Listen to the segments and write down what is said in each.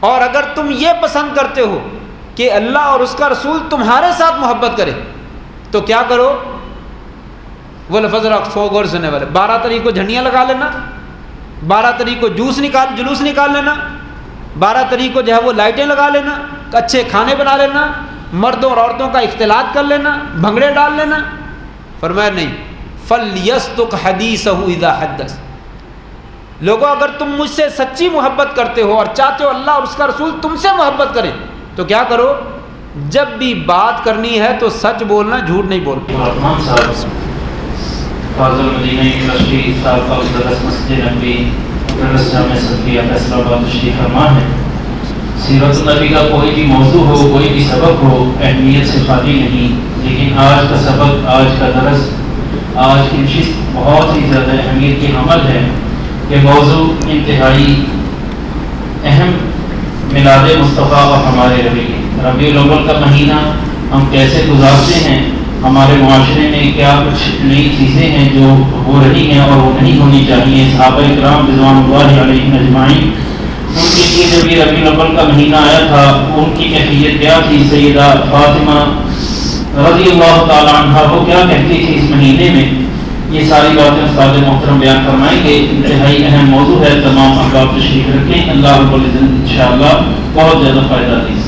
اور اگر تم یہ پسند کرتے ہو کہ اللہ اور اس کا رسول تمہارے ساتھ محبت کرے تو کیا کرو؟ وہ لفظ رکھو غور سننے والے، 12 تاریخ کو جھنڈیاں لگا لینا، 12 تاریخ کو جلوس نکال لینا، 12 تاریخ کو جو ہے وہ لائٹیں لگا لینا، اچھے کھانے بنا لینا، مردوں اور عورتوں کا اختلاط کر لینا، بھنگڑے ڈال لینا۔ فرمایا نہیں، فَلْيَصْدُقْ حَدِيثَهُ إِذَا حَدَّثَ۔ لوگوں اگر تم مجھ سے سچی محبت کرتے ہو اور چاہتے ہو اللہ اور اس کا رسول تم سے محبت کرے تو کیا کرو؟ جب بھی بات کرنی ہے تو سچ بولنا، جھوٹ نہیں بولنا۔ رحمان صاحب فاضل مدینہ یونیورسٹی صاحب کا مسجد نبوی جامع صدیقیہ فیصل آباد تشریف فرما ہے۔ سیرت النبی کا کوئی بھی موضوع ہو، کوئی بھی سبق ہو، اہمیت سے خالی نہیں، لیکن آج کا سبق، آج کا درس، آج کی نشست بہت ہی زیادہ اہمیت کی حامل ہے۔ یہ موضوع انتہائی اہم، میلاد مصطفیٰ اور ہمارے ربیع الاول کا مہینہ ہم کیسے گزارتے ہیں، ہمارے معاشرے میں کیا کچھ نئی چیزیں ہیں جو ہو رہی ہیں اور وہ نہیں ہونی چاہیے۔ صحابہ کرام رضوان اللہ علیہم اجمعین، ان کے لیے جب یہ ربیع الاول کا مہینہ آیا تھا ان کی کیفیت کیا تھی؟ سیدہ فاطمہ رضی اللہ تعالی عنہ وہ کیا کہتی تھی اس مہینے میں؟ یہ ساری باتیں استاد محترم بیان فرمائیں گے۔ انتہائی اہم موضوع ہے، تمام احباب تشریف رکھیں، اللہ رب العزت انشاءاللہ بہت زیادہ فائدہ دے۔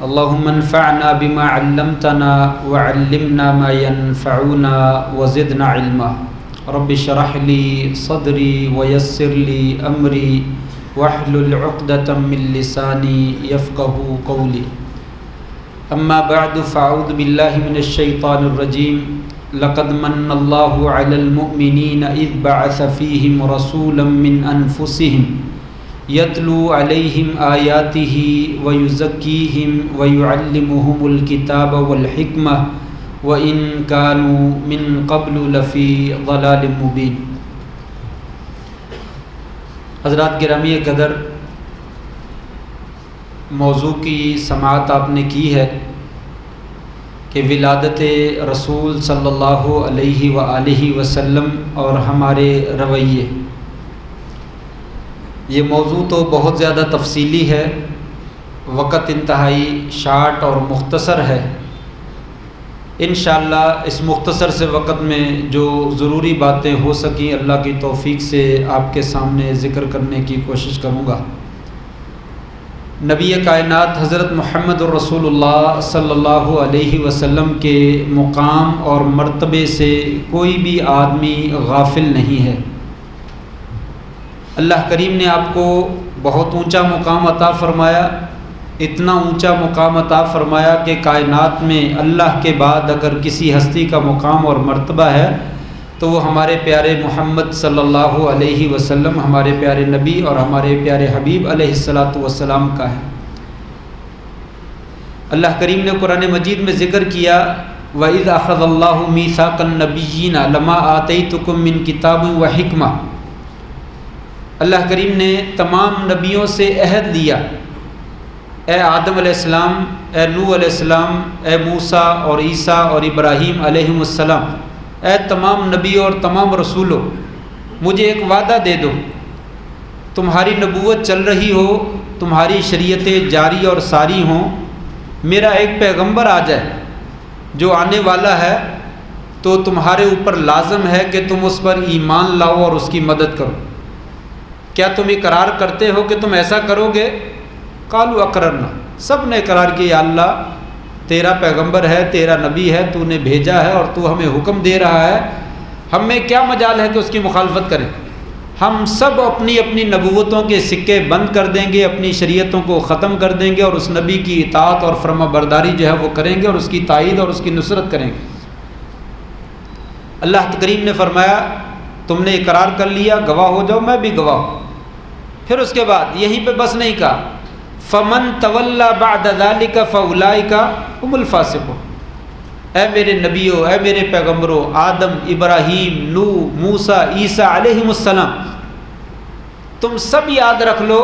اللہم انفعنا بما علمتنا وعلمنا ما ينفعنا وزدنا علما رب اشرح لی صدری ویسر لی امری واحلل عقدۃ من لسانی یفقہوا قولی اما بعد فاعوذ باللہ من الشیطان الرجیم لقد من اللہ علی المؤمنین اذ بعث فیہم رسولا من انفسہم یتلو علیہم آیاتہ ویزکیہم ویعلمہم الکتاب والحکمہ وإن كانوا من قبل لفی ضلال مبین۔ حضرات گرامی قدر، موضوع کی سماعت آپ نے کی ہے کہ ولادت رسول صلی اللہ علیہ وآلہ وسلم اور ہمارے رویے۔ یہ موضوع تو بہت زیادہ تفصیلی ہے، وقت انتہائی شارٹ اور مختصر ہے۔ انشاءاللہ اس مختصر سے وقت میں جو ضروری باتیں ہو سکیں اللہ کی توفیق سے آپ کے سامنے ذکر کرنے کی کوشش کروں گا۔ نبی کائنات حضرت محمد الرسول اللہ صلی اللہ علیہ وسلم کے مقام اور مرتبے سے کوئی بھی آدمی غافل نہیں ہے۔ اللہ کریم نے آپ کو بہت اونچا مقام عطا فرمایا، اتنا اونچا مقام عطا فرمایا کہ کائنات میں اللہ کے بعد اگر کسی ہستی کا مقام اور مرتبہ ہے تو وہ ہمارے پیارے محمد صلی اللہ علیہ وسلم، ہمارے پیارے نبی اور ہمارے پیارے حبیب علیہ الصلاۃ والسلام کا ہے۔ اللہ کریم نے قرآن مجید میں ذکر کیا وَإِذْ أَخَذَ اللَّهُ مِيثَاقَ النَّبِيِّينَ لَمَا آتَيْتُكُم مِّن كِتَابٍ وَحِكْمَةٍ۔ اللہ کریم نے تمام نبیوں سے عہد لیا، اے آدم علیہ السلام، اے نوح علیہ السلام، اے موسیٰ اور عیسیٰ اور ابراہیم علیہم السلام، اے تمام نبیوں اور تمام رسولوں، مجھے ایک وعدہ دے دو، تمہاری نبوت چل رہی ہو، تمہاری شریعتیں جاری اور ساری ہوں، میرا ایک پیغمبر آ جائے جو آنے والا ہے تو تمہارے اوپر لازم ہے کہ تم اس پر ایمان لاؤ اور اس کی مدد کرو۔ کیا تم اقرار کرتے ہو کہ تم ایسا کرو گے؟ قالوا اقررنا، سب نے اقرار کیا، یا اللہ تیرا پیغمبر ہے، تیرا نبی ہے، تو نے بھیجا ہے اور تو ہمیں حکم دے رہا ہے، ہم میں کیا مجال ہے کہ اس کی مخالفت کریں؟ ہم سب اپنی اپنی نبوتوں کے سکے بند کر دیں گے، اپنی شریعتوں کو ختم کر دیں گے اور اس نبی کی اطاعت اور فرما برداری جو ہے وہ کریں گے اور اس کی تائید اور اس کی نصرت کریں گے۔ اللہ کریم نے فرمایا تم نے اقرار کر لیا، گواہ ہو جاؤ، میں بھی گواہ ہوں۔ پھر اس کے بعد یہیں پہ بس نہیں کہا فَمَن تَوَلَّى بَعْدَ ذَلِكَ فَأُولَٰئِكَ هُمُ الْفَاسِقُونَ۔ اے میرے نبیوں، اے میرے پیغمبروں، آدم، ابراہیم، نوح، موسیٰ، عیسیٰ علیہم السلام، تم سب یاد رکھ لو،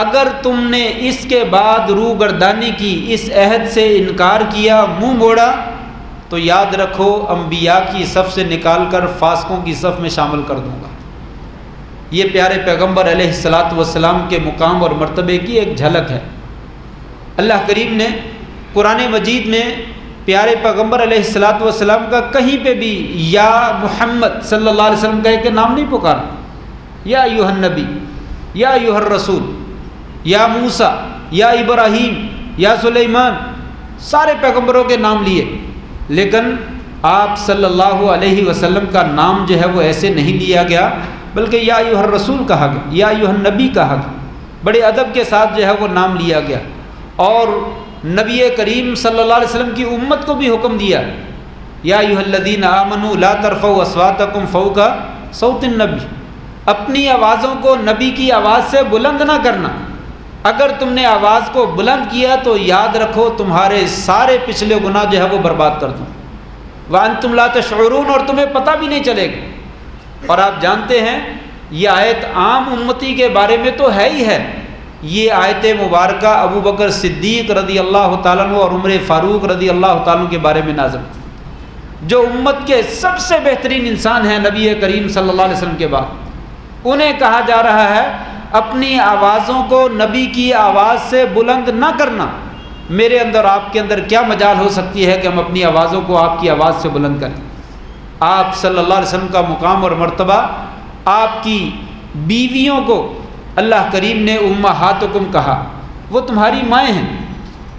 اگر تم نے اس کے بعد روگردانی کی، اس عہد سے انکار کیا، منہ موڑا، تو یاد رکھو انبیاء کی صف سے نکال کر فاسقوں کی صف میں شامل کر دوں گا۔ یہ پیارے پیغمبر علیہ الصلاۃ والسلام کے مقام اور مرتبے کی ایک جھلک ہے۔ اللہ کریم نے قرآن مجید میں پیارے پیغمبر علیہ الصلاۃ والسلام کا کہیں پہ بھی یا محمد صلی اللہ علیہ وسلم کہہ کے نام نہیں پکارا۔ یا ایھا النبی، یا ایھا الرسول، یا موسیٰ، یا ابراہیم، یا سلیمان، سارے پیغمبروں کے نام لیے، لیکن آپ صلی اللہ علیہ وسلم کا نام جو ہے وہ ایسے نہیں لیا گیا، بلکہ یا ایھا الرسول کہا گیا، یا ایھا النبی کہا گیا، بڑے ادب کے ساتھ جو ہے وہ نام لیا گیا۔ اور نبی کریم صلی اللہ علیہ وسلم کی امت کو بھی حکم دیا، یا ایھا الذین آمنوا لا ترفعوا اصواتکم فوق صوت النبی، اپنی آوازوں کو نبی کی آواز سے بلند نہ کرنا، اگر تم نے آواز کو بلند کیا تو یاد رکھو تمہارے سارے پچھلے گناہ جو ہے وہ برباد کر دوں، وانتم لا تشعرون، اور تمہیں پتہ بھی نہیں چلے گا۔ اور آپ جانتے ہیں یہ آیت عام امتی کے بارے میں تو ہے ہی ہے، یہ آیت مبارکہ ابو بکر صدیق رضی اللہ تعالیٰ عنہ اور عمر فاروق رضی اللہ تعالیٰ عنہ کے بارے میں نازل تھی، جو امت کے سب سے بہترین انسان ہیں نبی کریم صلی اللہ علیہ وسلم کے بعد۔ انہیں کہا جا رہا ہے اپنی آوازوں کو نبی کی آواز سے بلند نہ کرنا۔ میرے اندر آپ کے اندر کیا مجال ہو سکتی ہے کہ ہم اپنی آوازوں کو آپ کی آواز سے بلند کریں؟ آپ صلی اللہ علیہ وسلم کا مقام اور مرتبہ، آپ کی بیویوں کو اللہ کریم نے امہاتکم کہا، وہ تمہاری مائیں ہیں،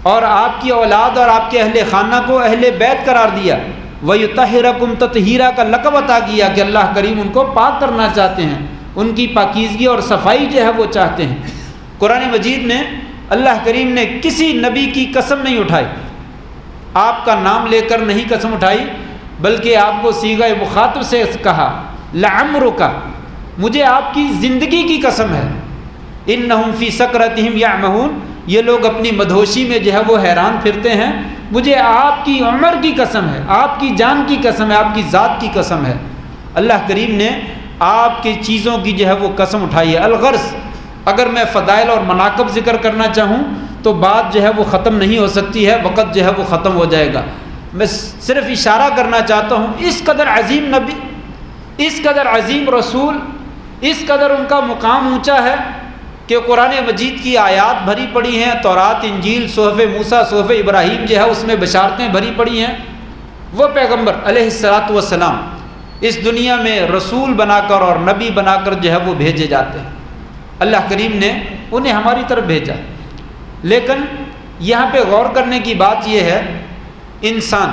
اور آپ کی اولاد اور آپ کے اہل خانہ کو اہل بیت قرار دیا، وَيُطَهِّرَكُمْ تَطْهِيرًا کا لقب عطا کیا کہ اللہ کریم ان کو پاک کرنا چاہتے ہیں، ان کی پاکیزگی اور صفائی جو ہے وہ چاہتے ہیں۔ قرآن مجید میں اللہ کریم نے کسی نبی کی قسم نہیں اٹھائی، آپ کا نام لے کر نہیں قسم اٹھائی، بلکہ آپ کو صیغہ مخاطب سے کہا لعمرک، مجھے آپ کی زندگی کی قسم ہے، انہم فی سکرتہم یعمہون، یہ لوگ اپنی مدہوشی میں جو ہے وہ حیران پھرتے ہیں، مجھے آپ کی عمر کی قسم ہے، آپ کی جان کی قسم ہے، آپ کی ذات کی قسم ہے۔ اللہ کریم نے آپ کی چیزوں کی جو ہے وہ قسم اٹھائی ہے۔ الغرض اگر میں فضائل اور مناقب ذکر کرنا چاہوں تو بات جو ہے وہ ختم نہیں ہو سکتی ہے، وقت جو ہے وہ ختم ہو جائے گا۔ میں صرف اشارہ کرنا چاہتا ہوں، اس قدر عظیم نبی، اس قدر عظیم رسول، اس قدر ان کا مقام اونچا ہے کہ قرآن مجید کی آیات بھری پڑی ہیں، تورات، انجیل، صحف موسیٰ، صحف ابراہیم جو ہے اس میں بشارتیں بھری پڑی ہیں۔ وہ پیغمبر علیہ الصلاۃ والسلام اس دنیا میں رسول بنا کر اور نبی بنا کر جو ہے وہ بھیجے جاتے ہیں، اللہ کریم نے انہیں ہماری طرف بھیجا۔ لیکن یہاں پہ غور کرنے کی بات یہ ہے، انسان،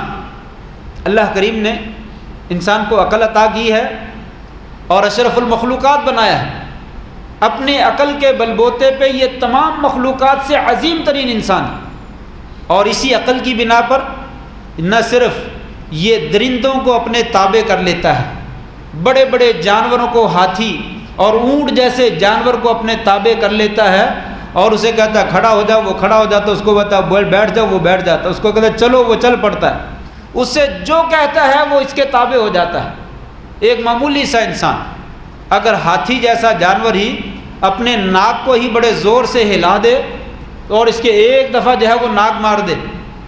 اللہ کریم نے انسان کو عقل عطا کی ہے اور اشرف المخلوقات بنایا ہے، اپنے عقل کے بل بوتے پہ یہ تمام مخلوقات سے عظیم ترین انسان ہے، اور اسی عقل کی بنا پر نہ صرف یہ درندوں کو اپنے تابع کر لیتا ہے، بڑے بڑے جانوروں کو، ہاتھی اور اونٹ جیسے جانور کو اپنے تابع کر لیتا ہے، اور اسے کہتا ہے کھڑا ہو جاؤ، وہ کھڑا ہو جاتا ہے، اس کو کہتا ہے بیٹھ جاؤ، وہ بیٹھ جاتا ہے، اس کو کہتا ہے چلو، وہ چل پڑتا ہے، اس سے جو کہتا ہے وہ اس کے تابع ہو جاتا ہے۔ ایک معمولی سا انسان اگر ہاتھی جیسا جانور ہی اپنے ناک کو ہی بڑے زور سے ہلا دے اور اس کے ایک دفعہ جو ہے وہ ناک مار دے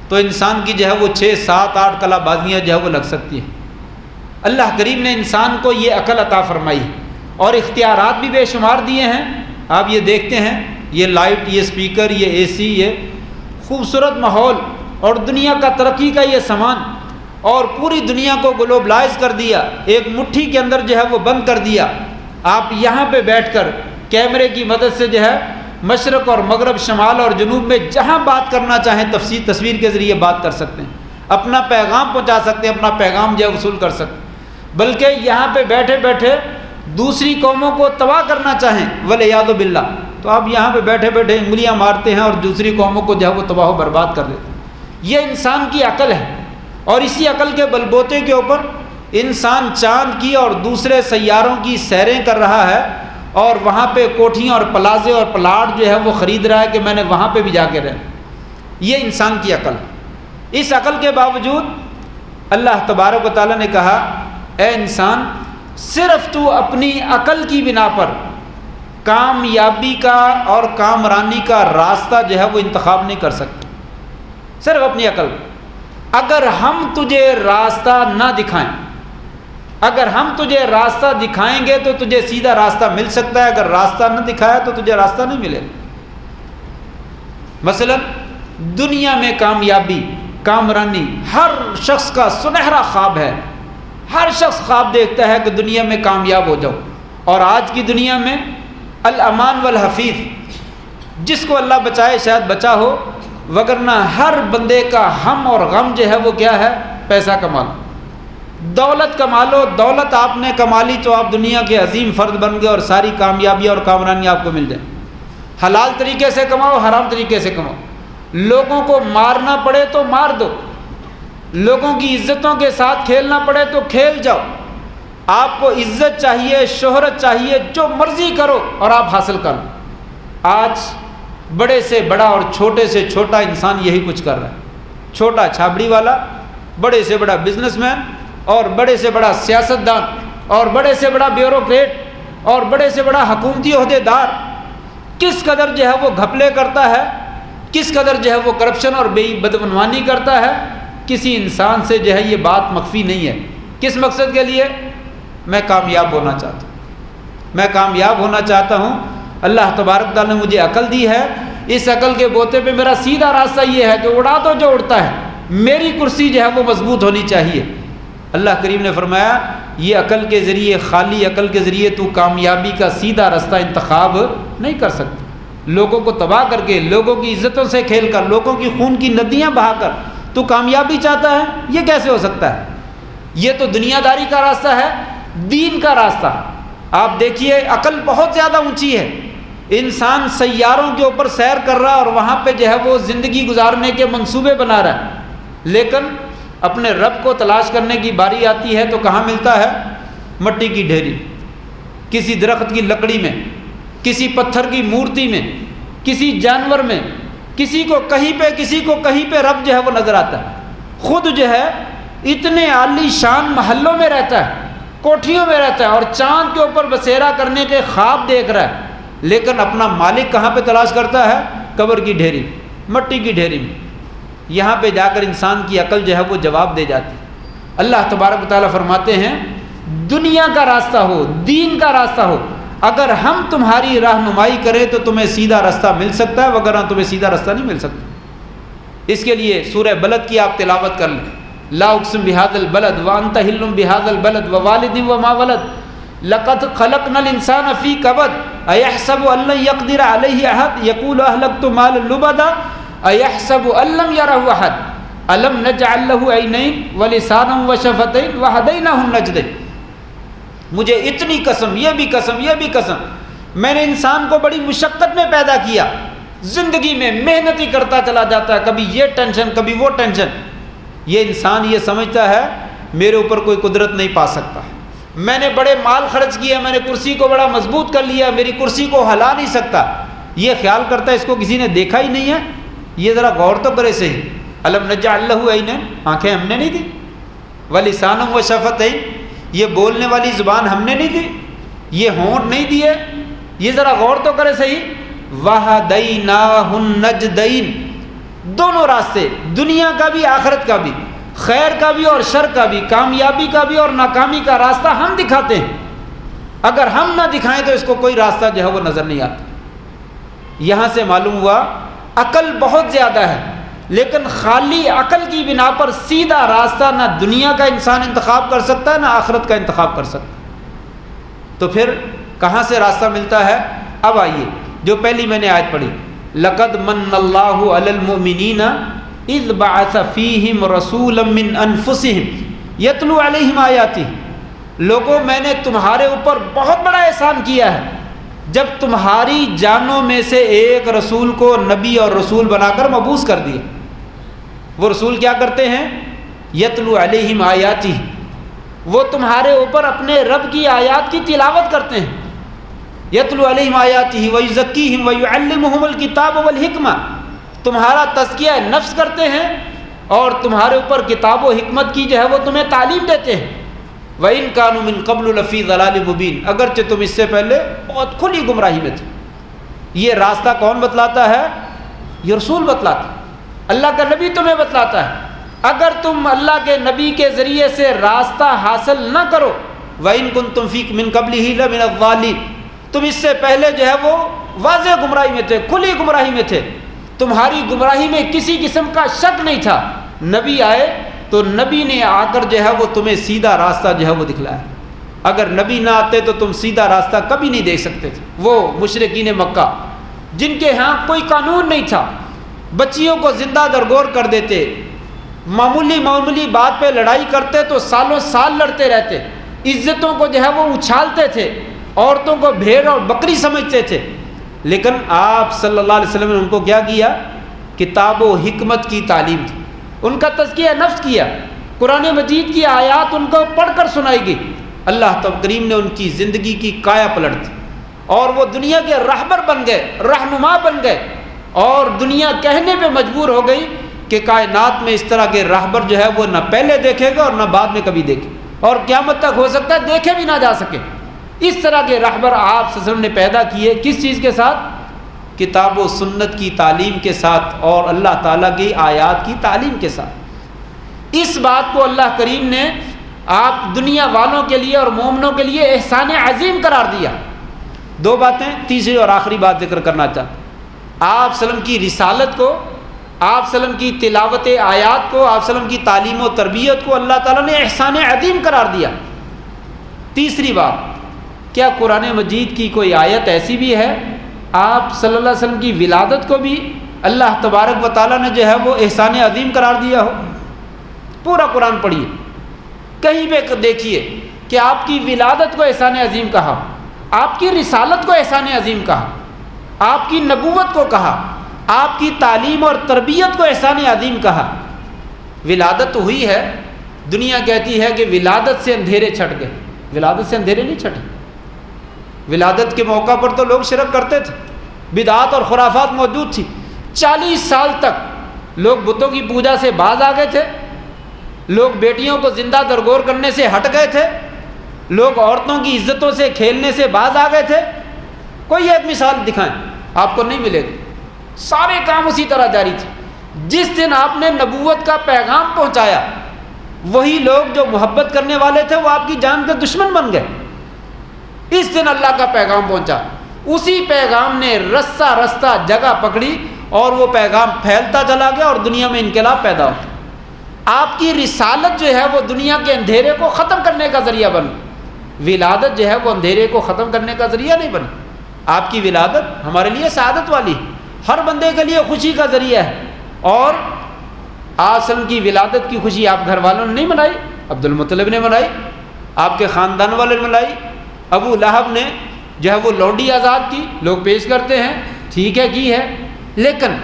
تو انسان کی جو ہے وہ 6 7 8 کلا بازیاں جو ہے وہ لگ سکتی ہیں۔ اللہ کریم نے انسان کو یہ عقل عطا فرمائی اور اختیارات بھی بے شمار دیے ہیں۔ آپ یہ دیکھتے ہیں، یہ لائٹ، یہ اسپیکر، یہ اے سی، یہ خوبصورت ماحول اور دنیا کا ترقی کا یہ سامان، اور پوری دنیا کو گلوبلائز کر دیا، ایک مٹھی کے اندر جو ہے وہ بند کر دیا۔ آپ یہاں پہ بیٹھ کر کیمرے کی مدد سے جو ہے مشرق اور مغرب، شمال اور جنوب میں جہاں بات کرنا چاہیں تصویر کے ذریعے بات کر سکتے ہیں، اپنا پیغام پہنچا سکتے ہیں، اپنا پیغام جو ہے وصول کر سکتے ہیں، بلکہ یہاں پہ بیٹھے بیٹھے دوسری قوموں کو تباہ کرنا چاہیں ولیعاذ باللہ تو آپ یہاں پہ بیٹھے بیٹھے انگلیاں مارتے ہیں اور دوسری قوموں کو جو ہے وہ تباہ و برباد کر دیتے ہیں۔ یہ انسان کی عقل ہے، اور اسی عقل کے بل بوتے کے اوپر انسان چاند کی اور دوسرے سیاروں کی سیریں کر رہا ہے، اور وہاں پہ کوٹھیاں اور پلازے اور پلاٹ جو ہے وہ خرید رہا ہے کہ میں نے وہاں پہ بھی جا کے رہنا۔ یہ انسان کی عقل ہے۔ اس عقل کے باوجود اللہ تبارک و تعالیٰ نے کہا، اے انسان، صرف تو اپنی عقل کی بنا پر کامیابی کا اور کامرانی کا راستہ جو ہے وہ انتخاب نہیں کر سکتا، صرف اپنی عقل۔ اگر ہم تجھے راستہ نہ دکھائیں، اگر ہم تجھے راستہ دکھائیں گے تو تجھے سیدھا راستہ مل سکتا ہے، اگر راستہ نہ دکھایا تو تجھے راستہ نہیں ملے گا۔ مثلا دنیا میں کامیابی، کامرانی ہر شخص کا سنہرا خواب ہے، ہر شخص خواب دیکھتا ہے کہ دنیا میں کامیاب ہو جاؤ، اور آج کی دنیا میں الامان والحفیظ، جس کو اللہ بچائے شاید بچا ہو، وگرنہ ہر بندے کا ہم اور غم جو ہے وہ کیا ہے؟ پیسہ کما لو، دولت کما لو۔ دولت آپ نے کما لی تو آپ دنیا کے عظیم فرد بن گئے اور ساری کامیابیاں اور کامرانی آپ کو مل جائیں۔ حلال طریقے سے کماؤ، حرام طریقے سے کماؤ، لوگوں کو مارنا پڑے تو مار دو، لوگوں کی عزتوں کے ساتھ کھیلنا پڑے تو کھیل جاؤ۔ آپ کو عزت چاہیے، شہرت چاہیے، جو مرضی کرو اور آپ حاصل کر لو۔ آج بڑے سے بڑا اور چھوٹے سے چھوٹا انسان یہی کچھ کر رہا ہے، چھوٹا چھابڑی والا، بڑے سے بڑا بزنس مین، اور بڑے سے بڑا سیاستدان، اور بڑے سے بڑا بیوروکریٹ، اور بڑے سے بڑا حکومتی عہدے دار کس قدر جو ہے وہ گھپلے کرتا ہے، کس قدر جو ہے وہ کرپشن اور بدعنوانی کرتا ہے۔ کسی انسان سے جو ہے یہ بات مخفی نہیں ہے۔ کس مقصد کے لیے؟ میں کامیاب ہونا چاہتا ہوں، میں کامیاب ہونا چاہتا ہوں، اللہ تبارک تعالیٰ نے مجھے عقل دی ہے، اس عقل کے بوتے پہ میرا سیدھا راستہ یہ ہے کہ اڑا تو جو اڑتا ہے، میری کرسی جو ہے وہ مضبوط ہونی چاہیے۔ اللہ کریم نے فرمایا یہ عقل کے ذریعے، خالی عقل کے ذریعے تو کامیابی کا سیدھا راستہ انتخاب نہیں کر سکتا۔ لوگوں کو تباہ کر کے، لوگوں کی عزتوں سے کھیل کر، لوگوں کی خون کی ندیاں بہا کر تو کامیابی چاہتا ہے، یہ کیسے ہو سکتا ہے؟ یہ تو دنیا داری کا راستہ ہے، دین کا راستہ۔ آپ دیکھیے عقل بہت زیادہ اونچی ہے، انسان سیاروں کے اوپر سیر کر رہا اور وہاں پہ جو ہے وہ زندگی گزارنے کے منصوبے بنا رہا ہے، لیکن اپنے رب کو تلاش کرنے کی باری آتی ہے تو کہاں ملتا ہے؟ مٹی کی ڈھیری، کسی درخت کی لکڑی میں، کسی پتھر کی مورتی میں، کسی جانور میں، کسی کو کہیں پہ رب جو ہے وہ نظر آتا ہے۔ خود جو ہے اتنے عالی شان محلوں میں رہتا ہے، کوٹھیوں میں رہتا ہے، اور چاند کے اوپر بسیرا کرنے کے خواب دیکھ رہا ہے، لیکن اپنا مالک کہاں پہ تلاش کرتا ہے؟ قبر کی ڈھیری، مٹی کی ڈھیری میں۔ یہاں پہ جا کر انسان کی عقل جو ہے وہ جواب دے جاتی ہے۔ اللہ تبارک و تعالیٰ فرماتے ہیں دنیا کا راستہ ہو، دین کا راستہ ہو، اگر ہم تمہاری رہنمائی کریں تو تمہیں سیدھا راستہ مل سکتا ہے، وگرنہ تمہیں سیدھا راستہ نہیں مل سکتا۔ اس کے لیے سورہ بلد کی آپ تلاوت کر لیں، لا اقسم بہذا البلد وانت حل بہذا البلد ووالد وما ولد لقد خلقنا الانسان فی کبد ایحسب ان لن یقدر علیہ احد یقول اہلکت مالا لبدا ایحسب ان لم یرہ احد الم نجعل له عینین ولسانا وشفتین وہدیناہ النجدین۔ مجھے اتنی قسم، یہ بھی قسم، یہ بھی قسم، میں نے انسان کو بڑی مشقت میں پیدا کیا، زندگی میں محنت ہی کرتا چلا جاتا ہے، کبھی یہ ٹینشن کبھی وہ ٹینشن۔ یہ انسان یہ سمجھتا ہے میرے اوپر کوئی قدرت نہیں پا سکتا، میں نے بڑے مال خرچ کیا، میں نے کرسی کو بڑا مضبوط کر لیا، میری کرسی کو ہلا نہیں سکتا۔ یہ خیال کرتا ہے اس کو کسی نے دیکھا ہی نہیں ہے، یہ ذرا غور تو کرے صحیح۔ الم نجعل لہ عینین، آنکھیں ہم نے نہیں دی، ولسانا وشفتین، یہ بولنے والی زبان ہم نے نہیں دی، یہ ہونٹ نہیں دیے، یہ ذرا غور تو کرے صحیح۔ وَهَدَيْنَاهُ النَّجْدَيْنِ، دونوں راستے، دنیا کا بھی آخرت کا بھی، خیر کا بھی اور شر کا بھی، کامیابی کا بھی اور ناکامی کا راستہ ہم دکھاتے ہیں۔ اگر ہم نہ دکھائیں تو اس کو کوئی راستہ جو ہے وہ نظر نہیں آتا۔ یہاں سے معلوم ہوا عقل بہت زیادہ ہے، لیکن خالی عقل کی بنا پر سیدھا راستہ نہ دنیا کا انسان انتخاب کر سکتا ہے نہ آخرت کا انتخاب کر سکتا ہے۔ تو پھر کہاں سے راستہ ملتا ہے؟ اب آئیے جو پہلی میں نے آیت پڑھی، لقد من اللہ علی المؤمنین اذ بعث فیہم رسولا من انفسہم یتلو علیہم آیاتہ۔ لوگوں میں نے تمہارے اوپر بہت بڑا احسان کیا ہے جب تمہاری جانوں میں سے ایک رسول کو نبی اور رسول بنا کر مبعوث کر دیا۔ وہ رسول کیا کرتے ہیں؟ یتلو علیہم آیاتہ، وہ تمہارے اوپر اپنے رب کی آیات کی تلاوت کرتے ہیں۔ یتلو علیہم آیاتہ ویزکیہم ویعلمہم الکتاب والحکمہ، تمہارا تزکیہ نفس کرتے ہیں اور تمہارے اوپر کتاب و حکمت کی جو ہے وہ تمہیں تعلیم دیتے ہیں۔ وَإِن كَانُوا مِن قَبْلُ لَفِي ضَلَالٍ مُبِينٍ، اگرچہ تم اس سے پہلے بہت کھلی گمراہی میں تھے۔ یہ راستہ کون بتلاتا ہے؟ یہ رسول بتلاتا ہے، اللہ کا نبی تمہیں بتلاتا ہے۔ اگر تم اللہ کے نبی کے ذریعے سے راستہ حاصل نہ کرو وَإِن كُنتُمْ فِي مِن قَبْلِهِ لَمِنَ الضَّالِّينَ، تم اس سے پہلے جو ہے وہ واضح گمراہی میں تھے، کھلی گمراہی میں تھے، تمہاری گمراہی میں کسی قسم کا شک نہیں تھا۔ نبی آئے تو نبی نے آ کر جو ہے وہ تمہیں سیدھا راستہ جو ہے وہ دکھلایا۔ اگر نبی نہ آتے تو تم سیدھا راستہ کبھی نہیں دیکھ سکتے تھے۔ وہ مشرکین مکہ جن کے ہاں کوئی قانون نہیں تھا، بچیوں کو زندہ درگور کر دیتے، معمولی بات پہ لڑائی کرتے تو سالوں سال لڑتے رہتے، عزتوں کو جو ہے وہ اچھالتے تھے، عورتوں کو بھیڑ اور بکری سمجھتے تھے، لیکن آپ صلی اللہ علیہ وسلم نے ان کو کیا کیا؟ کتاب و حکمت کی تعلیم دی، ان کا تزکیہ نفس کیا، قرآن مجید کی آیات ان کو پڑھ کر سنائی گئی۔ اللہ کریم نے ان کی زندگی کی کایا پلٹ دی اور وہ دنیا کے رہبر بن گئے، رہنما بن گئے، اور دنیا کہنے پہ مجبور ہو گئی کہ کائنات میں اس طرح کے رہبر جو ہے وہ نہ پہلے دیکھے گا اور نہ بعد میں کبھی دیکھے، اور قیامت تک ہو سکتا ہے دیکھے بھی نہ جا سکے۔ اس طرح کے رہبر آپ صلی اللہ علیہ وسلم نے پیدا کیے، کس چیز کے ساتھ؟ کتاب و سنت کی تعلیم کے ساتھ اور اللہ تعالیٰ کی آیات کی تعلیم کے ساتھ۔ اس بات کو اللہ کریم نے آپ دنیا والوں کے لیے اور مومنوں کے لیے احسان عظیم قرار دیا۔ دو باتیں، تیسری اور آخری بات ذکر کرنا چاہتا ہوں۔ آپ صلی اللہ علیہ وسلم کی رسالت کو، آپ صلی اللہ علیہ وسلم کی تلاوت آیات کو، آپ صلی اللہ علیہ وسلم کی تعلیم و تربیت کو اللہ تعالیٰ نے احسان عظیم قرار دیا۔ تیسری بات، کیا قرآن مجید کی کوئی آیت ایسی بھی ہے آپ صلی اللہ علیہ وسلم کی ولادت کو بھی اللہ تبارک و تعالیٰ نے جو ہے وہ احسان عظیم قرار دیا ہو؟ پورا قرآن پڑھیے، کہیں پہ دیکھیے کہ آپ کی ولادت کو احسان عظیم کہا، آپ کی رسالت کو احسان عظیم کہا، آپ کی نبوت کو کہا، آپ کی تعلیم اور تربیت کو احسان عظیم کہا۔ ولادت ہوئی ہے، دنیا کہتی ہے کہ ولادت سے اندھیرے چھٹ گئے، ولادت سے اندھیرے نہیں چھٹے۔ ولادت کے موقع پر تو لوگ شرک کرتے تھے، بدعات اور خرافات موجود تھی۔ 40 سال تک لوگ بتوں کی پوجا سے باز آ گئے تھے، لوگ بیٹیوں کو زندہ درگور کرنے سے ہٹ گئے تھے، لوگ عورتوں کی عزتوں سے کھیلنے سے باز آ گئے تھے۔ کوئی ایک مثال دکھائیں، آپ کو نہیں ملے گی، سارے کام اسی طرح جاری تھے۔ جس دن آپ نے نبوت کا پیغام پہنچایا، وہی لوگ جو محبت کرنے والے تھے وہ آپ کی جان کے دشمن بن گئے۔ اس دن اللہ کا پیغام پہنچا، اسی پیغام نے رستہ رستہ جگہ پکڑی اور وہ پیغام پھیلتا چلا گیا اور دنیا میں انقلاب پیدا ہو۔ آپ کی رسالت جو ہے وہ دنیا کے اندھیرے کو ختم کرنے کا ذریعہ بنی، ولادت جو ہے وہ اندھیرے کو ختم کرنے کا ذریعہ نہیں بنی۔ آپ کی ولادت ہمارے لیے سعادت والی، ہر بندے کے لیے خوشی کا ذریعہ ہے۔ اور آسم کی ولادت کی خوشی آپ گھر والوں نے نہیں منائی، عبد المطلب نے منائی، آپ کے خاندان والے نے منائی۔ ابو لہب نے جو ہے وہ لونڈی آزاد کی، لوگ پیش کرتے ہیں، ٹھیک ہے کی ہے، لیکن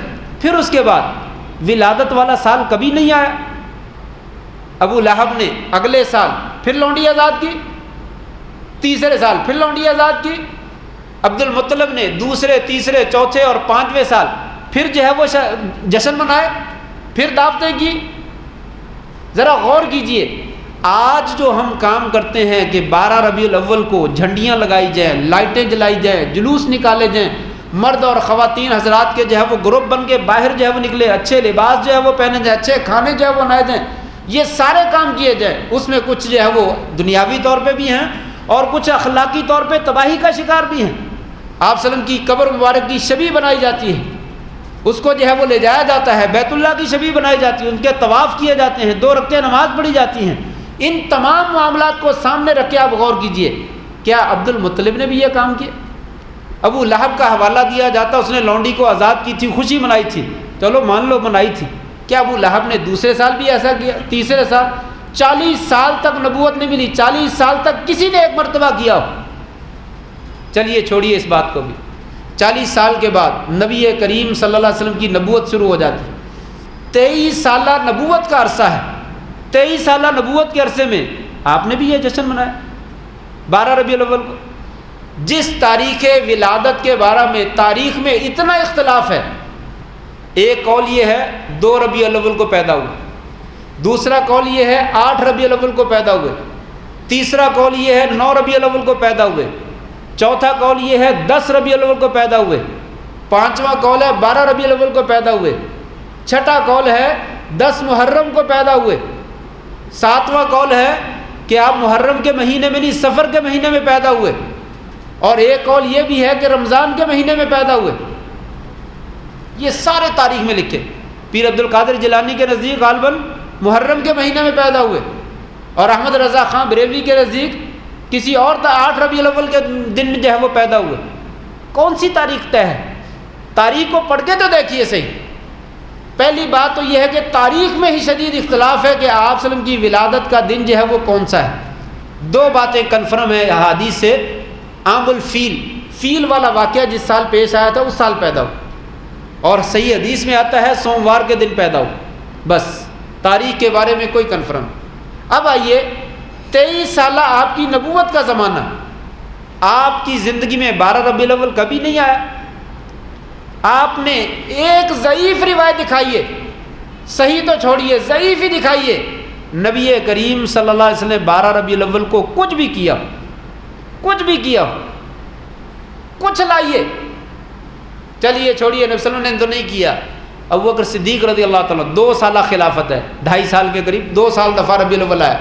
پھر اس کے بعد ولادت والا سال کبھی نہیں آیا۔ ابو لہب نے اگلے سال پھر لونڈی آزاد کی، تیسرے سال پھر لونڈی آزاد کی۔ عبد المطلب نے دوسرے، تیسرے، چوتھے اور 5ویں سال پھر جو ہے وہ جشن منائے، پھر دعوتیں کی۔ ذرا غور کیجئے، آج جو ہم کام کرتے ہیں کہ 12 ربیع الاول کو جھنڈیاں لگائی جائیں، لائٹیں جلائی جائیں، جلوس نکالے جائیں، مرد اور خواتین حضرات کے جو ہے وہ گروپ بن کے باہر جو ہے وہ نکلے، اچھے لباس جو ہے وہ پہنے جائیں، اچھے کھانے جو ہے وہ بنائے جائیں، یہ سارے کام کیے جائیں، اس میں کچھ جو ہے وہ دنیاوی طور پہ بھی ہیں اور کچھ اخلاقی طور پہ تباہی کا شکار بھی ہیں۔ آپ صلی اللہ علیہ وسلم کی قبر مبارک کی شبیہ بنائی جاتی ہے، اس کو جو ہے وہ لے جایا جاتا ہے، بیت اللہ کی شبیہ بنائی جاتی ہے، ان کے طواف کیے جاتے ہیں، 2 رکعتیں نماز پڑھی جاتی ہیں۔ ان تمام معاملات کو سامنے رکھ کے آپ غور کیجئے، کیا عبد المطلب نے بھی یہ کام کیا؟ ابو لہب کا حوالہ دیا جاتا، اس نے لونڈی کو آزاد کی تھی، خوشی منائی تھی، چلو مان لو منائی تھی، کیا ابو لہب نے دوسرے سال بھی ایسا کیا؟ تیسرے سال؟ 40 سال تک نبوت نہیں ملی، 40 سال تک کسی نے ایک مرتبہ کیا ہو؟ چلیے چھوڑیے اس بات کو بھی، 40 سال کے بعد نبی کریم صلی اللہ علیہ وسلم کی نبوت شروع ہو جاتی، 23 سالہ نبوت کا عرصہ ہے، 23 سالہ نبوت کے عرصے میں آپ نے بھی یہ جشن منایا 12 ربیع الاول کو۔ جس تاریخ ولادت کے بارے میں تاریخ میں اتنا اختلاف ہے، ایک قول یہ ہے 2 ربیع الاول کو پیدا ہوئے، دوسرا قول یہ ہے 8 ربیع الاول کو پیدا ہوئے، تیسرا قول یہ ہے 9 ربیع الاول کو پیدا ہوئے، چوتھا قول یہ ہے 10 ربیع الاول کو پیدا ہوئے، پانچواں قول ہے 12 ربیع الاول کو پیدا ہوئے، چھٹا قول ہے 10 محرم کو پیدا ہوئے، ساتواں قول ہے کہ آپ محرم کے مہینے میں نہیں سفر کے مہینے میں پیدا ہوئے، اور ایک قول یہ بھی ہے کہ رمضان کے مہینے میں پیدا ہوئے۔ یہ سارے تاریخ میں لکھے۔ پیر عبد القادر جیلانی کے نزدیک غالباً محرم کے مہینے میں پیدا ہوئے، اور احمد رضا خان بریلوی کے نزدیک کسی اور 8 ربیع الاول کے دن جو ہے وہ پیدا ہوئے۔ کون سی تاریخ طے ہے؟ تاریخ کو پڑھ کے تو دیکھیے صحیح۔ پہلی بات تو یہ ہے کہ تاریخ میں ہی شدید اختلاف ہے کہ آپ صلی اللہ علیہ وسلم کی ولادت کا دن جو ہے وہ کون سا ہے۔ 2 باتیں کنفرم ہے احادیث سے۔ عام الفیل، فیل والا واقعہ جس سال پیش آیا تھا اس سال پیدا ہو، اور صحیح حدیث میں آتا ہے سوموار کے دن پیدا ہو۔ بس تاریخ کے بارے میں کوئی کنفرم۔ اب آئیے 23 سالہ آپ کی نبوت کا زمانہ، آپ کی زندگی میں 12 ربیع الاول کبھی نہیں آیا۔ آپ نے ایک ضعیف روایت دکھائیے، صحیح تو چھوڑیے، ضعیف ہی دکھائیے، نبی کریم صلی اللہ علیہ وسلم نے 12 ربیع الاول کو کچھ بھی کیا، کچھ بھی کیا، کچھ لائیے۔ چلیے چھوڑیے، نبی صلی اللہ علیہ وسلم نے تو نہیں کیا۔ ابوبکر صدیق رضی اللہ تعالیٰ 2 سالہ خلافت ہے، 2.5 سال کے قریب، 2 سال دفعہ ربیع الاول آیا۔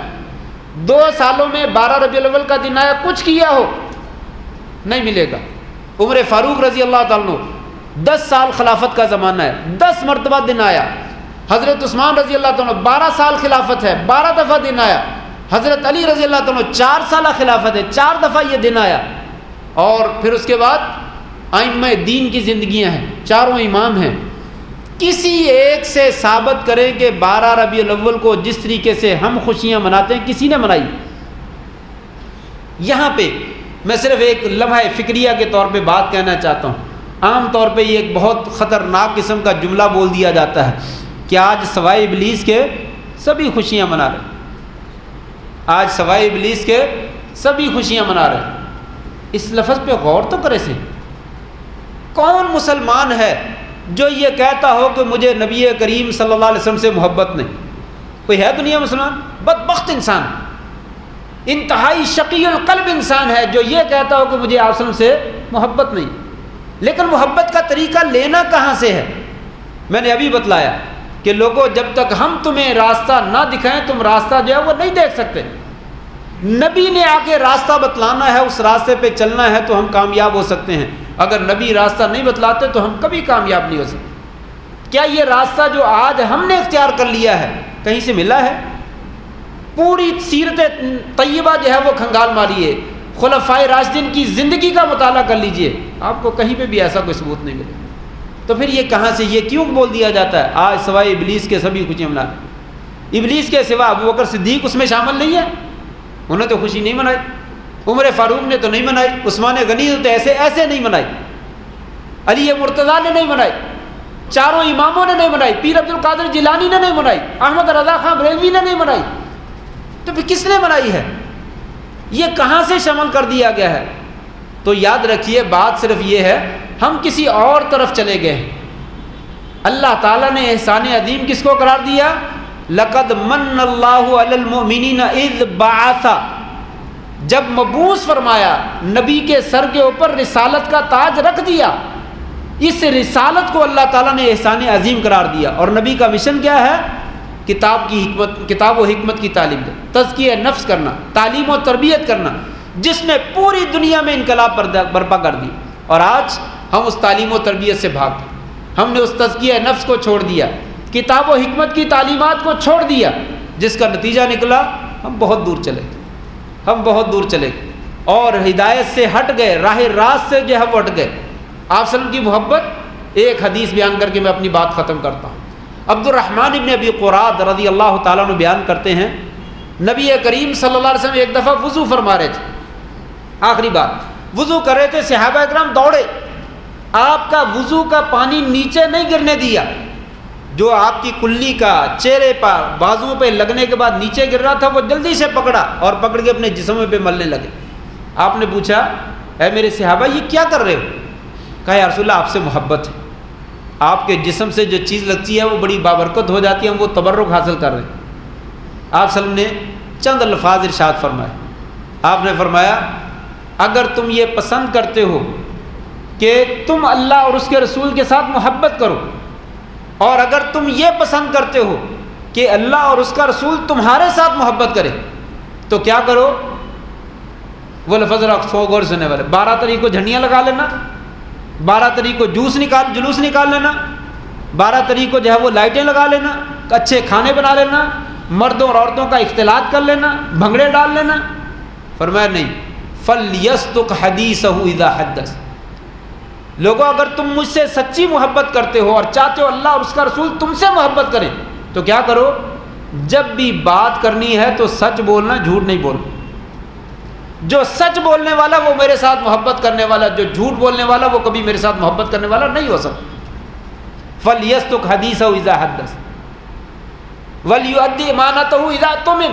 2 سالوں میں 12 ربیع الاول کا دن آیا، کچھ کیا ہو نہیں ملے گا۔ عمر فاروق رضی اللہ تعالیٰ عنہ 10 سال خلافت کا زمانہ ہے، 10 مرتبہ دن آیا۔ حضرت عثمان رضی اللہ تعالیٰ عنہ 12 سال خلافت ہے، 12 دفعہ دن آیا۔ حضرت علی رضی اللہ تعالیٰ عنہ 4 سالہ خلافت ہے، 4 دفعہ یہ دن آیا۔ اور پھر اس کے بعد ائمہ دین کی زندگیاں ہیں، 4 امام ہیں۔ کسی ایک سے ثابت کریں کہ 12 ربیع الاول کو جس طریقے سے ہم خوشیاں مناتے ہیں کسی نے منائی؟ یہاں پہ میں صرف ایک لمحہ فکریہ کے طور پہ بات کہنا چاہتا ہوں۔ عام طور پہ یہ ایک بہت خطرناک قسم کا جملہ بول دیا جاتا ہے کہ آج سوائے ابلیس کے سبھی خوشیاں منا رہے ہیں، آج سوائے ابلیس کے سبھی خوشیاں منا رہے ہیں۔ اس لفظ پہ غور تو کرے سے، کون مسلمان ہے جو یہ کہتا ہو کہ مجھے نبی کریم صلی اللہ علیہ وسلم سے محبت نہیں؟ کوئی ہے دنیا مسلمان؟ بدبخت انسان، انتہائی شقی القلب انسان ہے جو یہ کہتا ہو کہ مجھے آپ صلی اللہ علیہ وسلم سے محبت نہیں۔ لیکن محبت کا طریقہ لینا کہاں سے ہے؟ میں نے ابھی بتلایا کہ لوگوں، جب تک ہم تمہیں راستہ نہ دکھائیں تم راستہ جو ہے وہ نہیں دیکھ سکتے۔ نبی نے آ کے راستہ بتلانا ہے، اس راستے پہ چلنا ہے تو ہم کامیاب ہو سکتے ہیں۔ اگر نبی راستہ نہیں بتلاتے تو ہم کبھی کامیاب نہیں ہو سکتے۔ کیا یہ راستہ جو آج ہم نے اختیار کر لیا ہے کہیں سے ملا ہے؟ پوری سیرت طیبہ جو ہے وہ کھنگال ماریے، خلفائے راشدین کی زندگی کا مطالعہ کر لیجئے، آپ کو کہیں پہ بھی ایسا کوئی ثبوت نہیں ملے۔ تو پھر یہ کہاں سے، یہ کیوں بول دیا جاتا ہے آج سوائے ابلیس کے سبھی خوشیاں منا؟ ابلیس کے سوا ابوبکر صدیق اس میں شامل نہیں ہے، انہوں نے تو خوشی نہیں منائی، عمر فاروق نے تو نہیں منائی، عثمان غنی نے تو ایسے نہیں منائی، علی مرتضیٰ نے نہیں منائی، 4 اماموں نے نہیں منائی، پیر عبد القادر جیلانی نے نہیں منائی، احمد رضا خان بریلوی نے نہیں منائی، تو پھر کس نے منائی ہے؟ یہ کہاں سے شامل کر دیا گیا ہے؟ تو یاد رکھیے بات صرف یہ ہے، ہم کسی اور طرف چلے گئے ہیں۔ اللہ تعالیٰ نے احسان عظیم کس کو قرار دیا؟ لقد من اللہ علی المؤمنین اذ بعث، جب مبعوث فرمایا، نبی کے سر کے اوپر رسالت کا تاج رکھ دیا، اس رسالت کو اللہ تعالیٰ نے احسان عظیم قرار دیا۔ اور نبی کا مشن کیا ہے؟ کتاب و حکمت کی تعلیم دے، تزکیہ نفس کرنا، تعلیم و تربیت کرنا، جس نے پوری دنیا میں انقلاب برپا کر دی۔ اور آج ہم اس تعلیم و تربیت سے بھاگ گئے، ہم نے اس تزکیہ نفس کو چھوڑ دیا، کتاب و حکمت کی تعلیمات کو چھوڑ دیا، جس کا نتیجہ نکلا ہم بہت دور چلے گئے، ہم بہت دور چلے گئے اور ہدایت سے ہٹ گئے، راہ راست سے جو ہے وہ ہٹ گئے۔ آپ صلی اللہ علیہ وسلم کی محبت، ایک حدیث بیان کر کے میں اپنی بات ختم کرتا ہوں۔ عبد الرحمن ابن ابی قراد رضی اللہ تعالیٰ عنہ بیان کرتے ہیں، نبی کریم صلی اللہ علیہ وسلم ایک دفعہ وضو فرما رہے تھے، آخری بات وضو کر رہے تھے، صحابہ اکرام دوڑے، آپ کا وضو کا پانی نیچے نہیں گرنے دیا، جو آپ کی کلی کا چہرے پر بازوؤں پہ لگنے کے بعد نیچے گر رہا تھا وہ جلدی سے پکڑا اور پکڑ کے اپنے جسموں پہ ملنے لگے۔ آپ نے پوچھا، اے میرے صحابہ یہ کیا کر رہے ہو؟ کہا یا رسول اللہ آپ سے محبت ہے، آپ کے جسم سے جو چیز لگتی ہے وہ بڑی بابرکت ہو جاتی ہے، ہم وہ تبرک حاصل کر رہے ہیں۔ آپ صلی اللہ علیہ وسلم نے چند الفاظ ارشاد فرمائے، آپ نے فرمایا اگر تم یہ پسند کرتے ہو کہ تم اللہ اور اس کے رسول کے ساتھ محبت کرو، اور اگر تم یہ پسند کرتے ہو کہ اللہ اور اس کا رسول تمہارے ساتھ محبت کرے، تو کیا کرو؟ وہ لفظ سو غور سننے والے 12 تاریخ کو جھنڈیاں لگا لینا، 12 تاریخ کو جلوس نکال لینا، 12 تاریخ کو جو ہے وہ لائٹیں لگا لینا، اچھے کھانے بنا لینا، مردوں اور عورتوں کا اختلاط کر لینا، بھنگڑے ڈال لینا۔ فرمایا نہیں، فَلْيَصْدُقْ حَدِيثَهُ إِذَا حَدَّثَ، لوگوں اگر تم مجھ سے سچی محبت کرتے ہو اور چاہتے ہو اللہ اور اس کا رسول تم سے محبت کریں تو کیا کرو؟ جب بھی بات کرنی ہے تو سچ بولنا، جھوٹ نہیں بولنا۔ جو سچ بولنے والا وہ میرے ساتھ محبت کرنے والا، جو جھوٹ بولنے والا وہ کبھی میرے ساتھ محبت کرنے والا نہیں ہو سکتا۔ فَلْيَصْدُقْ حَدِيثَهُ إِذَا حَدَّثَ وَلْيُؤَدِّ أَمَانَتَهُ إِذَا اؤْتُمِنَ،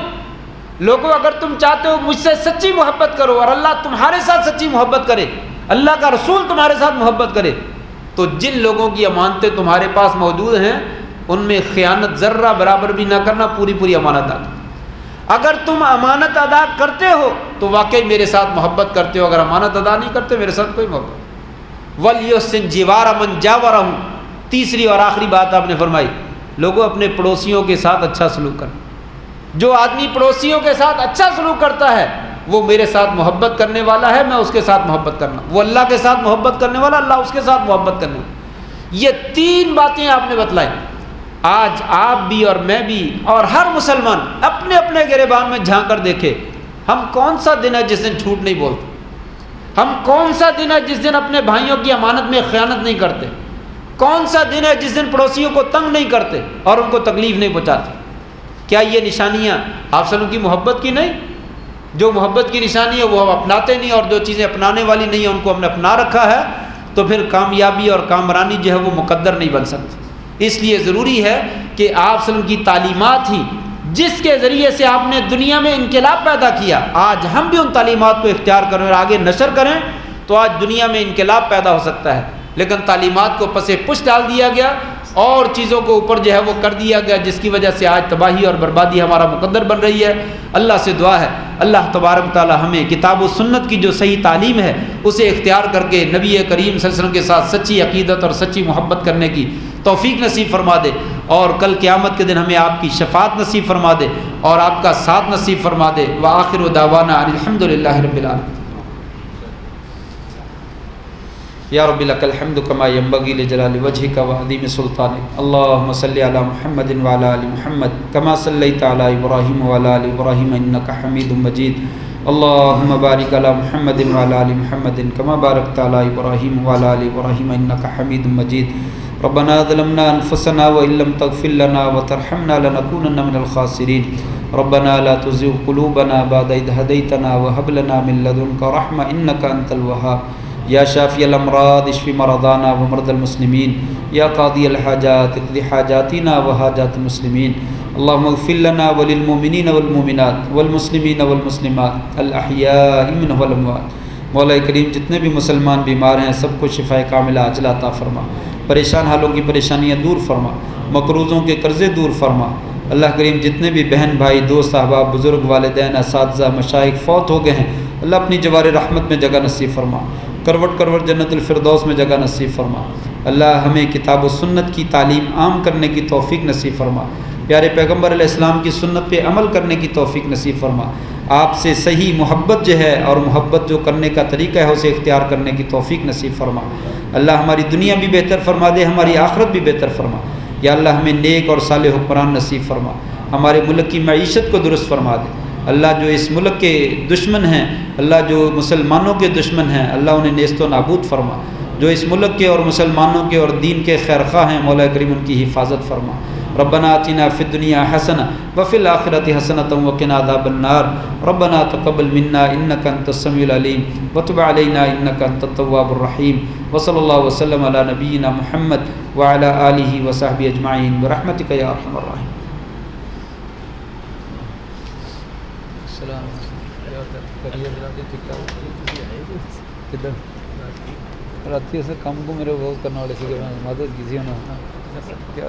لوگوں اگر تم چاہتے ہو مجھ سے سچی محبت کرو اور اللہ تمہارے ساتھ سچی محبت کرے، اللہ کا رسول تمہارے ساتھ محبت کرے، تو جن لوگوں کی امانتیں تمہارے پاس موجود ہیں ان میں خیانت ذرہ برابر بھی نہ کرنا، پوری امانت ادا۔ اگر تم امانت ادا کرتے ہو تو واقعی میرے ساتھ محبت کرتے ہو، اگر امانت ادا نہیں کرتے میرے ساتھ کوئی محبت۔ وَلْيُحْسِنْ جِوَارَ مَنْ جَاوَرَهُ، تیسری اور آخری بات آپ نے فرمائی، لوگوں اپنے پڑوسیوں کے ساتھ اچھا سلوک کرنا۔ جو آدمی پڑوسیوں کے ساتھ اچھا سلوک کرتا ہے وہ میرے ساتھ محبت کرنے والا ہے، میں اس کے ساتھ محبت کرنا۔ وہ اللہ کے ساتھ محبت کرنے والا، اللہ اس کے ساتھ محبت کرنے والا۔ یہ 3 باتیں آپ نے بتلائیں۔ آج آپ بھی اور میں بھی اور ہر مسلمان اپنے اپنے گریبان میں جھانک کر دیکھے، ہم کون سا دن ہے جس دن جھوٹ نہیں بولتے؟ ہم کون سا دن ہے جس دن اپنے بھائیوں کی امانت میں خیانت نہیں کرتے؟ کون سا دن ہے جس دن پڑوسیوں کو تنگ نہیں کرتے اور ان کو تکلیف نہیں پہنچاتے؟ کیا یہ نشانیاں آپ سلام کی محبت کی نہیں؟ جو محبت کی نشانی ہے وہ ہم اپناتے نہیں، اور جو چیزیں اپنانے والی نہیں ہیں ان کو ہم نے اپنا رکھا ہے، تو پھر کامیابی اور کامرانی جو ہے وہ مقدر نہیں بن سکتی۔ اس لیے ضروری ہے کہ آپ صلی اللہ علیہ وسلم کی تعلیمات ہی جس کے ذریعے سے آپ نے دنیا میں انقلاب پیدا کیا، آج ہم بھی ان تعلیمات کو اختیار کریں اور آگے نشر کریں تو آج دنیا میں انقلاب پیدا ہو سکتا ہے۔ لیکن تعلیمات کو پس پش ڈال دیا گیا اور چیزوں کو اوپر جو ہے وہ کر دیا گیا، جس کی وجہ سے آج تباہی اور بربادی ہمارا مقدر بن رہی ہے۔ اللہ سے دعا ہے اللہ تبارک تعالی ہمیں کتاب و سنت کی جو صحیح تعلیم ہے اسے اختیار کر کے نبی کریم صلی اللہ علیہ وسلم کے ساتھ سچی عقیدت اور سچی محبت کرنے کی توفیق نصیب فرما دے، اور کل قیامت کے دن ہمیں آپ کی شفاعت نصیب فرما دے اور آپ کا ساتھ نصیب فرما دے۔ وآخر دعوانا ان الحمدللہ رب العالمین۔ یا رب لک الحمد کما ینبغی لجلال وجہک وعظیم سلطانک، اللہم صلی علی محمد وعلی آل محمد کما صلیت علی ابراہیم وعلی آل ابراہیم انک حمید مجید، اللہم بارک علی محمد وعلی آل محمد کما بارکت علی ابراہیم وعلی آل ابراہیم انک حمید مجید۔ ربنا ظلمنا انفسنا وان لم تغفر لنا وترحمنا لنكونن من الخاسرین، ربنا لا تزغ قلوبنا بعد إذ هديتنا وهب لنا من لدنك رحمة إنك أنت الوهاب، یا شافی الامراض اشف مرضانا ومرضى المسلمین، یا قاضی الحاجات اقض حاجاتنا وحاجات المسلمین، اللهم اغفر لنا وللمؤمنین والمؤمنات والمسلمین والمسلمات الاحیاء منهم والاموات۔ مولا کریم جتنے بھی مسلمان بیمار ہیں سب کو شفاء کاملہ عاجلہ عطا فرما، پریشان حالوں کی پریشانیاں دور فرما، مقروضوں کے قرضے دور فرما۔ اللہ کریم جتنے بھی بہن بھائی دوست احباب بزرگ والدین اساتذہ مشائخ فوت ہو گئے ہیں اللہ اپنی جوار رحمت میں جگہ نصیب فرما، کروٹ کروٹ جنت الفردوس میں جگہ نصیب فرما۔ اللہ ہمیں کتاب و سنت کی تعلیم عام کرنے کی توفیق نصیب فرما، پیارے پیغمبر علیہ السلام کی سنت پہ عمل کرنے کی توفیق نصیب فرما، آپ سے صحیح محبت جو ہے اور محبت جو کرنے کا طریقہ ہے اسے اختیار کرنے کی توفیق نصیب فرما۔ اللہ ہماری دنیا بھی بہتر فرما دے، ہماری آخرت بھی بہتر فرما۔ یا اللہ ہمیں نیک اور صالح حکمران نصیب فرما، ہمارے ملک کی معیشت کو درست فرما دے۔ اللہ جو اس ملک کے دشمن ہیں، اللہ جو مسلمانوں کے دشمن ہیں، اللہ انہیں نیست و نابود فرما۔ جو اس ملک کے اور مسلمانوں کے اور دین کے خیرخواہ ہیں مولا کریم ان کی حفاظت فرما۔ ربنا آتنا فی الدنیا حسنہ وفی الآخرۃ حسنۃ وقنا عذاب النار، ربنا تقبل منا انک انت السمیع العلیم وتب علینا انک انت التواب الرحیم، وصلی اللہ وسلم علی نبینا محمد وعلی آلہ وصحبہ اجمعین برحمتک یا ارحم الراحمین۔ رات سے کام کو میرے بہت کرنے والے سے مدد کی تھی انہوں نے کیا